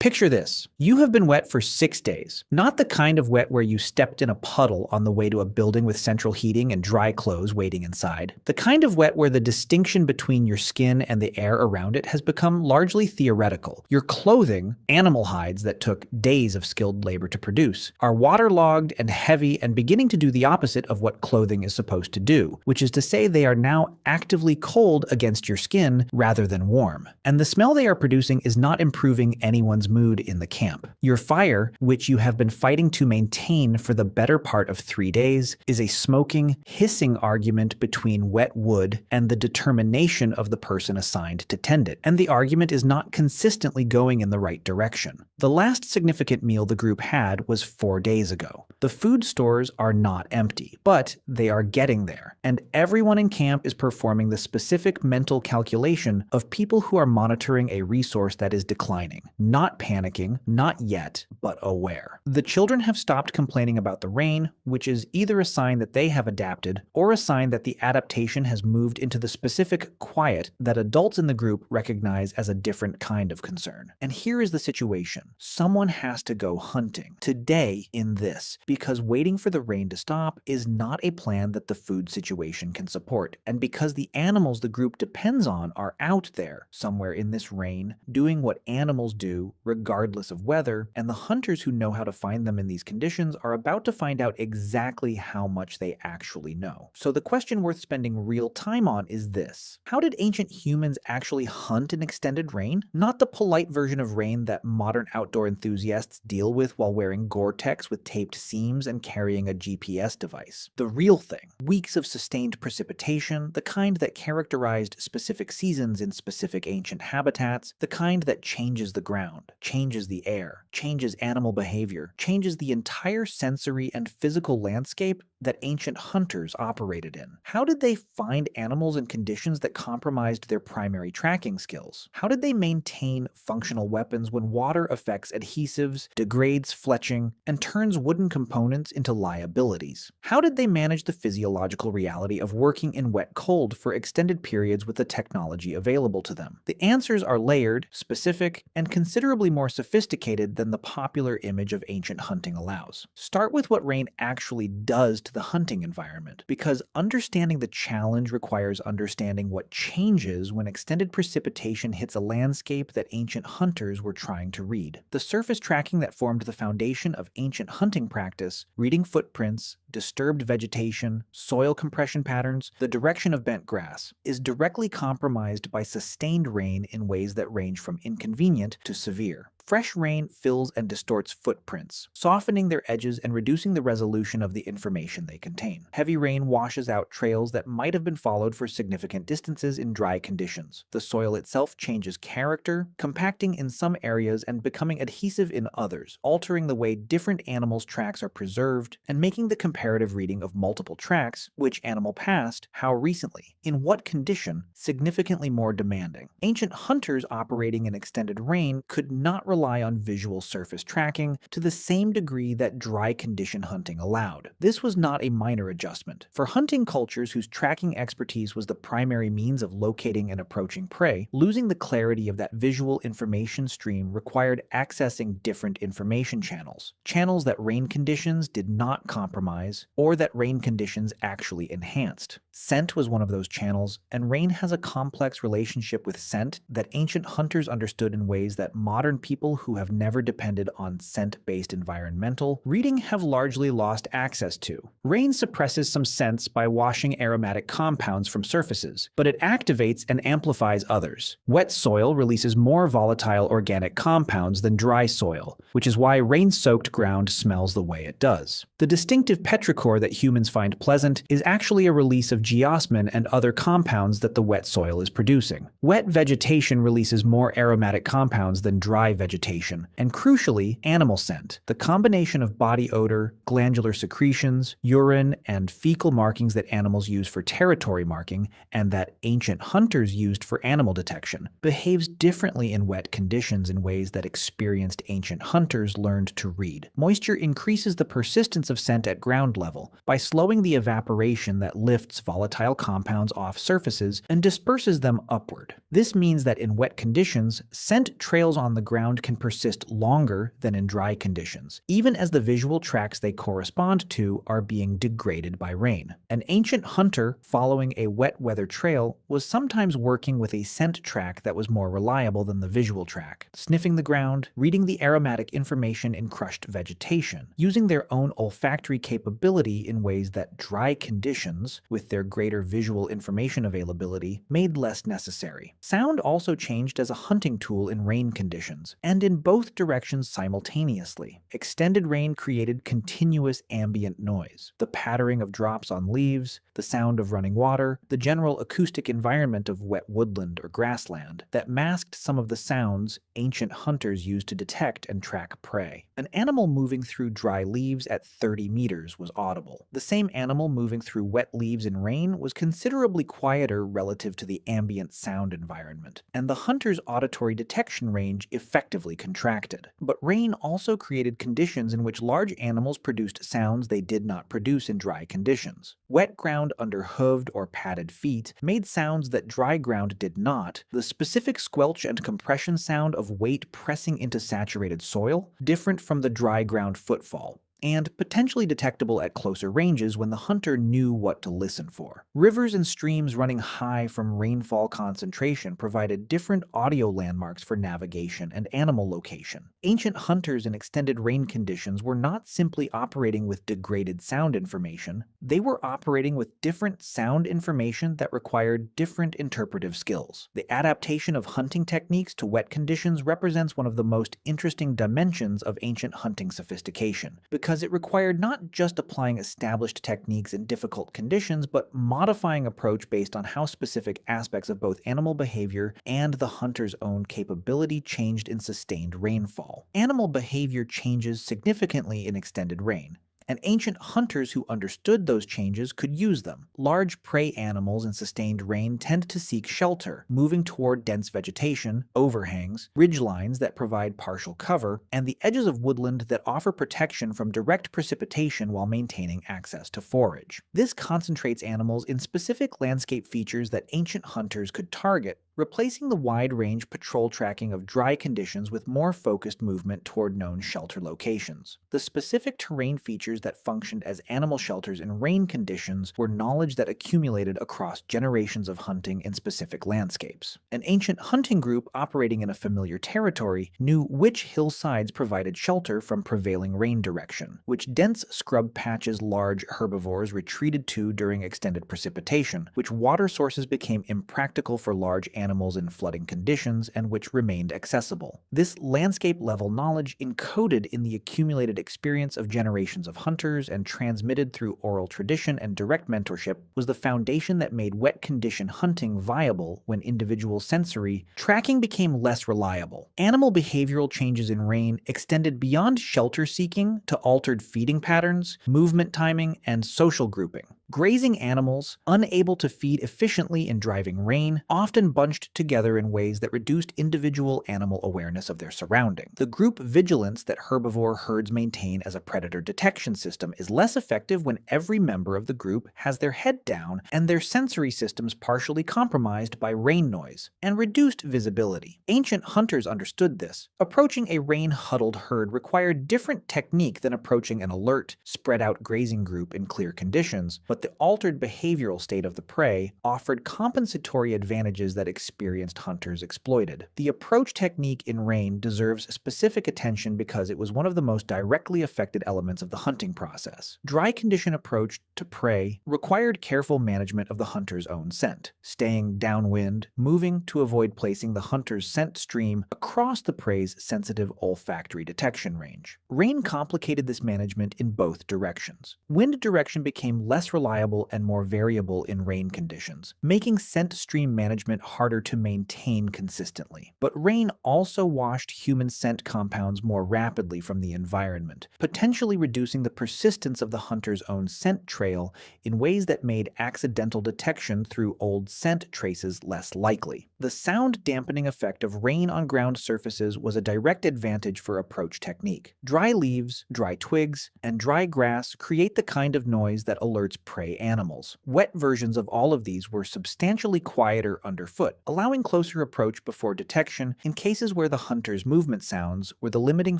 Picture this. You have been wet for 6 days. Not the kind of wet where you stepped in a puddle on the way to a building with central heating and dry clothes waiting inside. The kind of wet where the distinction between your skin and the air around it has become largely theoretical. Your clothing, animal hides that took days of skilled labor to produce, are waterlogged and heavy and beginning to do the opposite of what clothing is supposed to do, which is to say they are now actively cold against your skin rather than warm. And the smell they are producing is not improving anyone's mood in the camp. Your fire, which you have been fighting to maintain for the better part of 3 days, is a smoking, hissing argument between wet wood and the determination of the person assigned to tend it, and the argument is not consistently going in the right direction. The last significant meal the group had was 4 days ago. The food stores are not empty, but they are getting there, and everyone in camp is performing the specific mental calculation of people who are monitoring a resource that is declining, not panicking, not yet, but aware. The children have stopped complaining about the rain, which is either a sign that they have adapted or a sign that the adaptation has moved into the specific quiet that adults in the group recognize as a different kind of concern. And here is the situation. Someone has to go hunting today in this, because waiting for the rain to stop is not a plan that the food situation can support, and because the animals the group depends on are out there, somewhere in this rain, doing what animals do, regardless of weather, and the hunters who know how to find them in these conditions are about to find out exactly how much they actually know. So the question worth spending real time on is this. How did ancient humans actually hunt in extended rain? Not the polite version of rain that modern outdoor enthusiasts deal with while wearing Gore-Tex with taped seams and carrying a GPS device. The real thing. Weeks of sustained precipitation, the kind that characterized specific seasons in specific ancient habitats, the kind that changes the ground, changes the air, changes animal behavior, changes the entire sensory and physical landscape that ancient hunters operated in. How did they find animals in conditions that compromised their primary tracking skills? How did they maintain functional weapons when water affects adhesives, degrades fletching, and turns wooden components into liabilities? How did they manage the physiological reality of working in wet cold for extended periods with the technology available to them? The answers are layered, specific, and considerably more sophisticated than the popular image of ancient hunting allows. Start with what rain actually does to the hunting environment, because understanding the challenge requires understanding what changes when extended precipitation hits a landscape that ancient hunters were trying to read. The surface tracking that formed the foundation of ancient hunting practice, reading footprints, disturbed vegetation, soil compression patterns, the direction of bent grass, is directly compromised by sustained rain in ways that range from inconvenient to severe. Fresh rain fills and distorts footprints, softening their edges and reducing the resolution of the information they contain. Heavy rain washes out trails that might have been followed for significant distances in dry conditions. The soil itself changes character, compacting in some areas and becoming adhesive in others, altering the way different animals' tracks are preserved and making the comparative reading of multiple tracks, which animal passed, how recently, in what condition, significantly more demanding. Ancient hunters operating in extended rain could not rely on visual surface tracking to the same degree that dry condition hunting allowed. This was not a minor adjustment. For hunting cultures whose tracking expertise was the primary means of locating and approaching prey, losing the clarity of that visual information stream required accessing different information channels. Channels that rain conditions did not compromise, or that rain conditions actually enhanced. Scent was one of those channels, and rain has a complex relationship with scent that ancient hunters understood in ways that modern people who have never depended on scent-based environmental reading have largely lost access to. Rain suppresses some scents by washing aromatic compounds from surfaces, but it activates and amplifies others. Wet soil releases more volatile organic compounds than dry soil, which is why rain-soaked ground smells the way it does. The distinctive petrichor that humans find pleasant is actually a release of geosmin and other compounds that the wet soil is producing. Wet vegetation releases more aromatic compounds than dry vegetation, and crucially, animal scent. The combination of body odor, glandular secretions, urine, and fecal markings that animals use for territory marking, and that ancient hunters used for animal detection, behaves differently in wet conditions in ways that experienced ancient hunters learned to read. Moisture increases the persistence of scent at ground level by slowing the evaporation that lifts volatile compounds off surfaces and disperses them upward. This means that in wet conditions, scent trails on the ground can persist longer than in dry conditions, even as the visual tracks they correspond to are being degraded by rain. An ancient hunter following a wet weather trail was sometimes working with a scent track that was more reliable than the visual track, sniffing the ground, reading the aromatic information in crushed vegetation, using their own olfactory capability in ways that dry conditions, with their greater visual information availability, made less necessary. Sound also changed as a hunting tool in rain conditions, and in both directions simultaneously. Extended rain created continuous ambient noise, the pattering of drops on leaves, the sound of running water, the general acoustic environment of wet woodland or grassland that masked some of the sounds ancient hunters used to detect and track prey. An animal moving through dry leaves at 30 meters was audible. The same animal moving through wet leaves in rain was considerably quieter relative to the ambient sound environment, and the hunter's auditory detection range effectively contracted. But rain also created conditions in which large animals produced sounds they did not produce in dry conditions. Wet ground under hooved or padded feet made sounds that dry ground did not. The specific squelch and compression sound of weight pressing into saturated soil, different from the dry ground footfall, and potentially detectable at closer ranges when the hunter knew what to listen for. Rivers and streams running high from rainfall concentration provided different audio landmarks for navigation and animal location. Ancient hunters in extended rain conditions were not simply operating with degraded sound information, they were operating with different sound information that required different interpretive skills. The adaptation of hunting techniques to wet conditions represents one of the most interesting dimensions of ancient hunting sophistication, because it required not just applying established techniques in difficult conditions, but modifying approach based on how specific aspects of both animal behavior and the hunter's own capability changed in sustained rainfall. Animal behavior changes significantly in extended rain, and ancient hunters who understood those changes could use them. Large prey animals in sustained rain tend to seek shelter, moving toward dense vegetation, overhangs, ridgelines that provide partial cover, and the edges of woodland that offer protection from direct precipitation while maintaining access to forage. This concentrates animals in specific landscape features that ancient hunters could target, replacing the wide-range patrol tracking of dry conditions with more focused movement toward known shelter locations. The specific terrain features that functioned as animal shelters in rain conditions were knowledge that accumulated across generations of hunting in specific landscapes. An ancient hunting group operating in a familiar territory knew which hillsides provided shelter from prevailing rain direction, which dense scrub patches large herbivores retreated to during extended precipitation, which water sources became impractical for large animals in flooding conditions, and which remained accessible. This landscape-level knowledge, encoded in the accumulated experience of generations of hunters and transmitted through oral tradition and direct mentorship, was the foundation that made wet condition hunting viable when individual sensory tracking became less reliable. Animal behavioral changes in rain extended beyond shelter seeking to altered feeding patterns, movement timing, and social grouping. Grazing animals, unable to feed efficiently in driving rain, often bunched together in ways that reduced individual animal awareness of their surroundings. The group vigilance that herbivore herds maintain as a predator detection system is less effective when every member of the group has their head down and their sensory systems partially compromised by rain noise and reduced visibility. Ancient hunters understood this. Approaching a rain-huddled herd required different technique than approaching an alert, spread-out grazing group in clear conditions, but the altered behavioral state of the prey offered compensatory advantages that experienced hunters exploited. The approach technique in rain deserves specific attention because it was one of the most directly affected elements of the hunting process. Dry condition approach to prey required careful management of the hunter's own scent, staying downwind, moving to avoid placing the hunter's scent stream across the prey's sensitive olfactory detection range. Rain complicated this management in both directions. Wind direction became less reliable and more variable in rain conditions, making scent stream management harder to maintain consistently. But rain also washed human scent compounds more rapidly from the environment, potentially reducing the persistence of the hunter's own scent trail in ways that made accidental detection through old scent traces less likely. The sound dampening effect of rain on ground surfaces was a direct advantage for approach technique. Dry leaves, dry twigs, and dry grass create the kind of noise that alerts prey animals. Wet versions of all of these were substantially quieter underfoot, allowing closer approach before detection in cases where the hunter's movement sounds were the limiting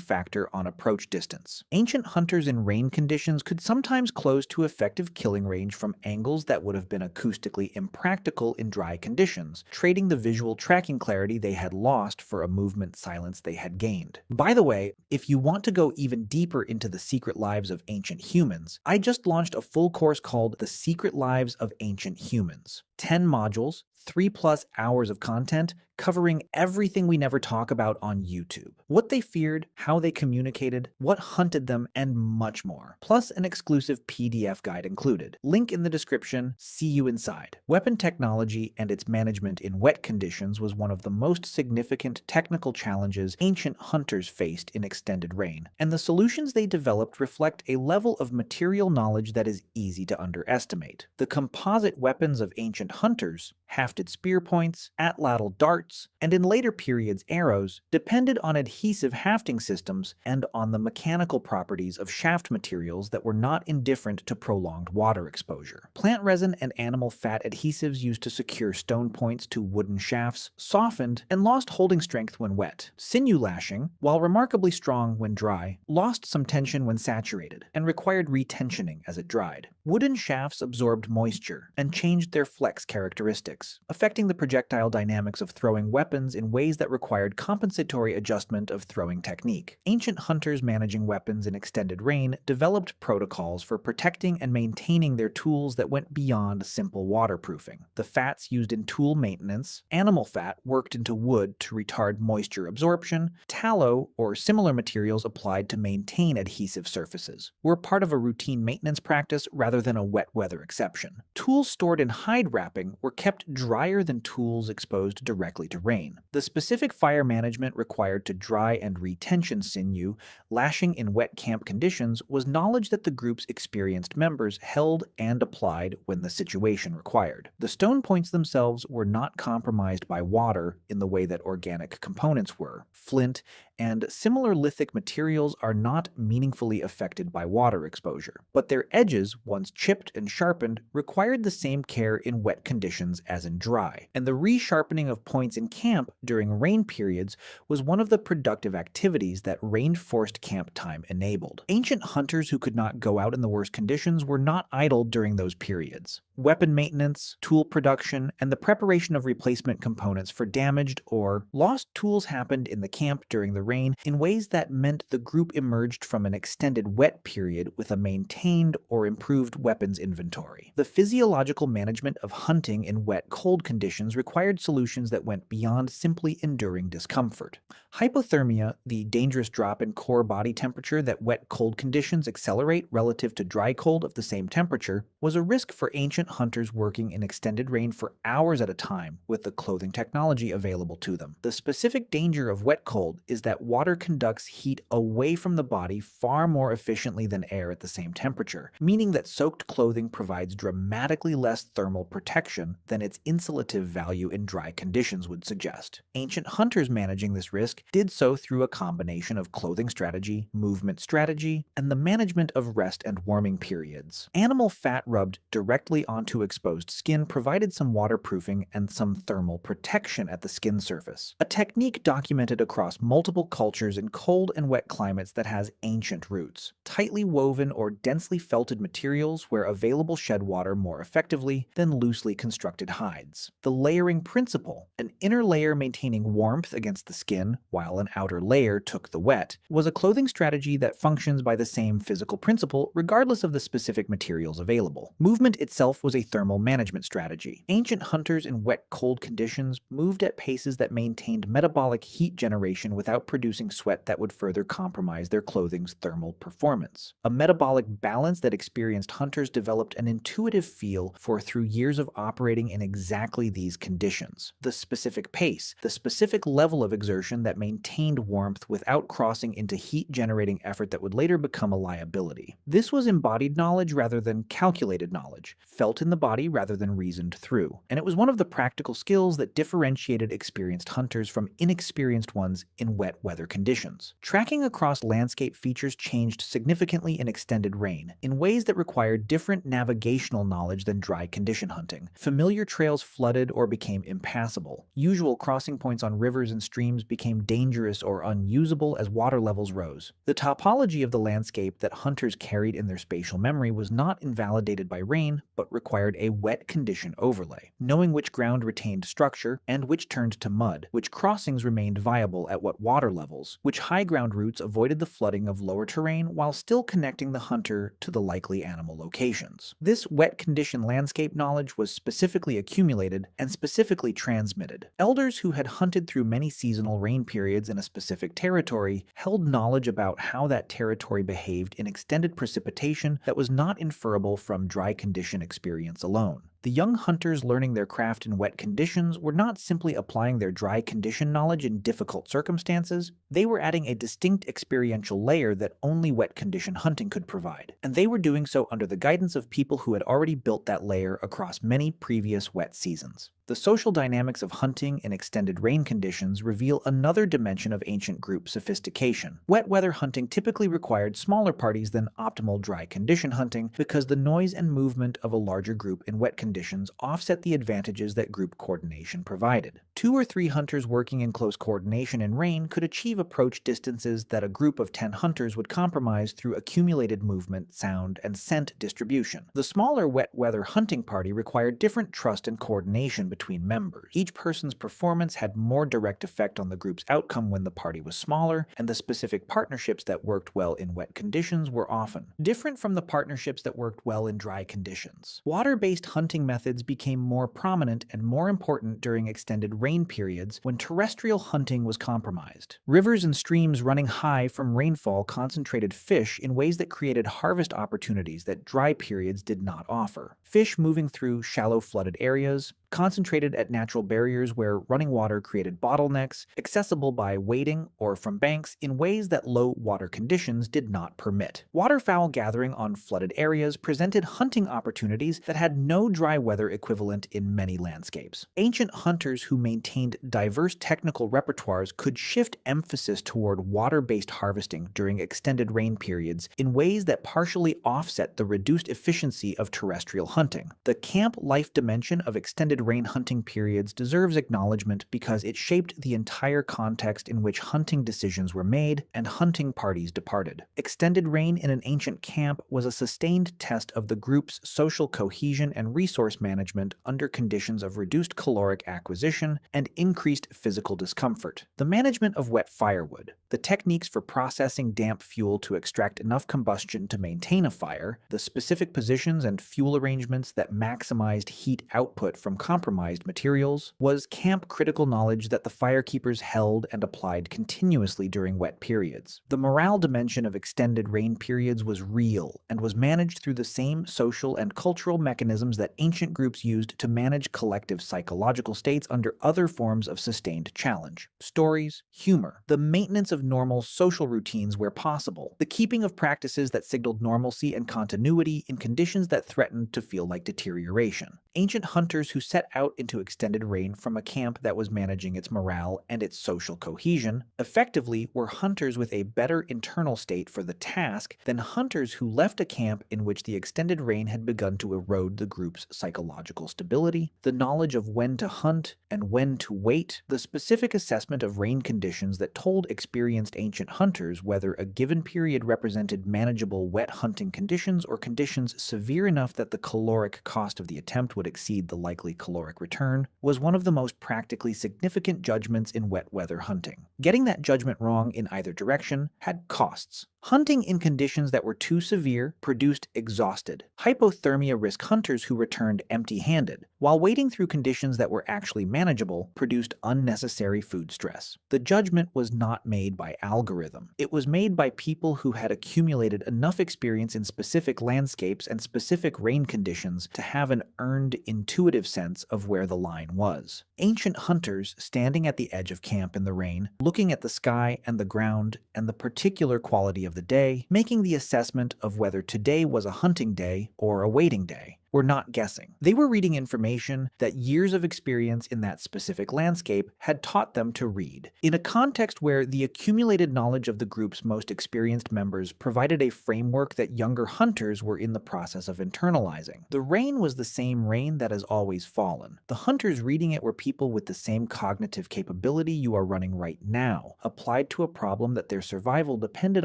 factor on approach distance. Ancient hunters in rain conditions could sometimes close to effective killing range from angles that would have been acoustically impractical in dry conditions, trading the visual tracking clarity they had lost for a movement silence they had gained. By the way, if you want to go even deeper into the secret lives of ancient humans, I just launched a full course called The Secret Lives of Ancient Humans. 10 modules, 3+ hours of content covering everything we never talk about on YouTube. What they feared, how they communicated, what hunted them, and much more. Plus an exclusive PDF guide included. Link in the description. See you inside. Weapon technology and its management in wet conditions was one of the most significant technical challenges ancient hunters faced in extended rain, and the solutions they developed reflect a level of material knowledge that is easy to underestimate. The composite weapons of ancient hunters, hafted spear points, atlatl darts, and in later periods arrows, depended on adhesive hafting systems and on the mechanical properties of shaft materials that were not indifferent to prolonged water exposure. Plant resin and animal fat adhesives used to secure stone points to wooden shafts softened and lost holding strength when wet. Sinew lashing, while remarkably strong when dry, lost some tension when saturated and required retensioning as it dried. Wooden shafts absorbed moisture and changed their flex characteristics, affecting the projectile dynamics of throwing weapons in ways that required compensatory adjustment of throwing technique. Ancient hunters managing weapons in extended rain developed protocols for protecting and maintaining their tools that went beyond simple waterproofing. The fats used in tool maintenance, animal fat worked into wood to retard moisture absorption, tallow or similar materials applied to maintain adhesive surfaces, were part of a routine maintenance practice rather than a wet weather exception. Tools stored in hide wrapping were kept drier than tools exposed directly to rain. The specific fire management required to dry and retension sinew lashing in wet camp conditions was knowledge that the group's experienced members held and applied when the situation required. The stone points themselves were not compromised by water in the way that organic components were. Flint and similar lithic materials are not meaningfully affected by water exposure, but their edges, once chipped and sharpened, required the same care in wet conditions as in dry, and the resharpening of points in camp during rain periods was one of the productive activities that rain-forced camp time enabled. Ancient hunters who could not go out in the worst conditions were not idle during those periods. Weapon maintenance, tool production, and the preparation of replacement components for damaged or lost tools happened in the camp during the rain in ways that meant the group emerged from an extended wet period with a maintained or improved weapons inventory. The physiological management of hunting in wet, cold conditions required solutions that went beyond simply enduring discomfort. Hypothermia, the dangerous drop in core body temperature that wet, cold conditions accelerate relative to dry cold of the same temperature, was a risk for ancient hunters working in extended rain for hours at a time with the clothing technology available to them. The specific danger of wet cold is that water conducts heat away from the body far more efficiently than air at the same temperature, meaning that soaked clothing provides dramatically less thermal protection than its insulative value in dry conditions would suggest. Ancient hunters managing this risk did so through a combination of clothing strategy, movement strategy, and the management of rest and warming periods. Animal fat rubbed directly onto exposed skin provided some waterproofing and some thermal protection at the skin surface, a technique documented across multiple cultures in cold and wet climates that has ancient roots. Tightly woven or densely felted materials where available shed water more effectively than loosely constructed hides. The layering principle, an inner layer maintaining warmth against the skin while an outer layer took the wet, was a clothing strategy that functions by the same physical principle regardless of the specific materials available. Movement itself was a thermal management strategy. Ancient hunters in wet, cold conditions moved at paces that maintained metabolic heat generation without producing sweat that would further compromise their clothing's thermal performance. A metabolic balance that experienced hunters developed an intuitive feel for through years of operating in exactly these conditions. The specific pace, the specific level of exertion that maintained warmth without crossing into heat-generating effort that would later become a liability. This was embodied knowledge rather than calculated knowledge, felt felt in the body rather than reasoned through, and it was one of the practical skills that differentiated experienced hunters from inexperienced ones in wet weather conditions. Tracking across landscape features changed significantly in extended rain, in ways that required different navigational knowledge than dry condition hunting. Familiar trails flooded or became impassable. Usual crossing points on rivers and streams became dangerous or unusable as water levels rose. The topology of the landscape that hunters carried in their spatial memory was not invalidated by rain, but required a wet condition overlay, knowing which ground retained structure and which turned to mud, which crossings remained viable at what water levels, which high ground routes avoided the flooding of lower terrain while still connecting the hunter to the likely animal locations. This wet condition landscape knowledge was specifically accumulated and specifically transmitted. Elders who had hunted through many seasonal rain periods in a specific territory held knowledge about how that territory behaved in extended precipitation that was not inferable from dry condition experience alone. The young hunters learning their craft in wet conditions were not simply applying their dry condition knowledge in difficult circumstances, they were adding a distinct experiential layer that only wet condition hunting could provide. And they were doing so under the guidance of people who had already built that layer across many previous wet seasons. The social dynamics of hunting in extended rain conditions reveal another dimension of ancient group sophistication. Wet weather hunting typically required smaller parties than optimal dry condition hunting because the noise and movement of a larger group in wet conditions offset the advantages that group coordination provided. 2 or 3 hunters working in close coordination in rain could achieve approach distances that a group of 10 hunters would compromise through accumulated movement, sound, and scent distribution. The smaller wet weather hunting party required different trust and coordination between members. Each person's performance had more direct effect on the group's outcome when the party was smaller, and the specific partnerships that worked well in wet conditions were often different from the partnerships that worked well in dry conditions. Water-based hunting methods became more prominent and more important during extended rain periods when terrestrial hunting was compromised. Rivers and streams running high from rainfall concentrated fish in ways that created harvest opportunities that dry periods did not offer. Fish moving through shallow flooded areas, concentrated at natural barriers where running water created bottlenecks, accessible by wading or from banks in ways that low water conditions did not permit. Waterfowl gathering on flooded areas presented hunting opportunities that had no dry weather equivalent in many landscapes. Ancient hunters who maintained diverse technical repertoires could shift emphasis toward water-based harvesting during extended rain periods in ways that partially offset the reduced efficiency of terrestrial hunting. The camp life dimension of extended rain hunting periods deserves acknowledgement because it shaped the entire context in which hunting decisions were made and hunting parties departed. Extended rain in an ancient camp was a sustained test of the group's social cohesion and resource management under conditions of reduced caloric acquisition and increased physical discomfort. The management of wet firewood, the techniques for processing damp fuel to extract enough combustion to maintain a fire, the specific positions and fuel arrangements that maximized heat output from compromised materials, was camp-critical knowledge that the firekeepers held and applied continuously during wet periods. The morale dimension of extended rain periods was real and was managed through the same social and cultural mechanisms that ancient groups used to manage collective psychological states under other forms of sustained challenge. Stories, humor, the maintenance of normal social routines where possible, the keeping of practices that signaled normalcy and continuity in conditions that threatened to feel like deterioration. Ancient hunters who set out into extended rain from a camp that was managing its morale and its social cohesion effectively were hunters with a better internal state for the task than hunters who left a camp in which the extended rain had begun to erode the group's psychological stability, the knowledge of when to hunt and when to wait, the specific assessment of rain conditions that told experienced ancient hunters whether a given period represented manageable wet hunting conditions or conditions severe enough that the caloric cost of the attempt would exceed the likely caloric return, was one of the most practically significant judgments in wet weather hunting. Getting that judgment wrong in either direction had costs. Hunting in conditions that were too severe produced exhausted, hypothermia risk hunters who returned empty-handed, while waiting through conditions that were actually manageable produced unnecessary food stress. The judgment was not made by algorithm. It was made by people who had accumulated enough experience in specific landscapes and specific rain conditions to have an earned intuitive sense of where the line was. Ancient hunters standing at the edge of camp in the rain, looking at the sky and the ground and the particular quality of the day, making the assessment of whether today was a hunting day or a waiting day. were not guessing. They were reading information that years of experience in that specific landscape had taught them to read, in a context where the accumulated knowledge of the group's most experienced members provided a framework that younger hunters were in the process of internalizing. The rain was the same rain that has always fallen. The hunters reading it were people with the same cognitive capability you are running right now, applied to a problem that their survival depended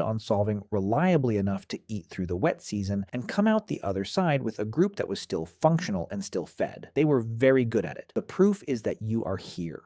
on solving reliably enough to eat through the wet season and come out the other side with a group that was still functional and still fed. They were very good at it. The proof is that you are here.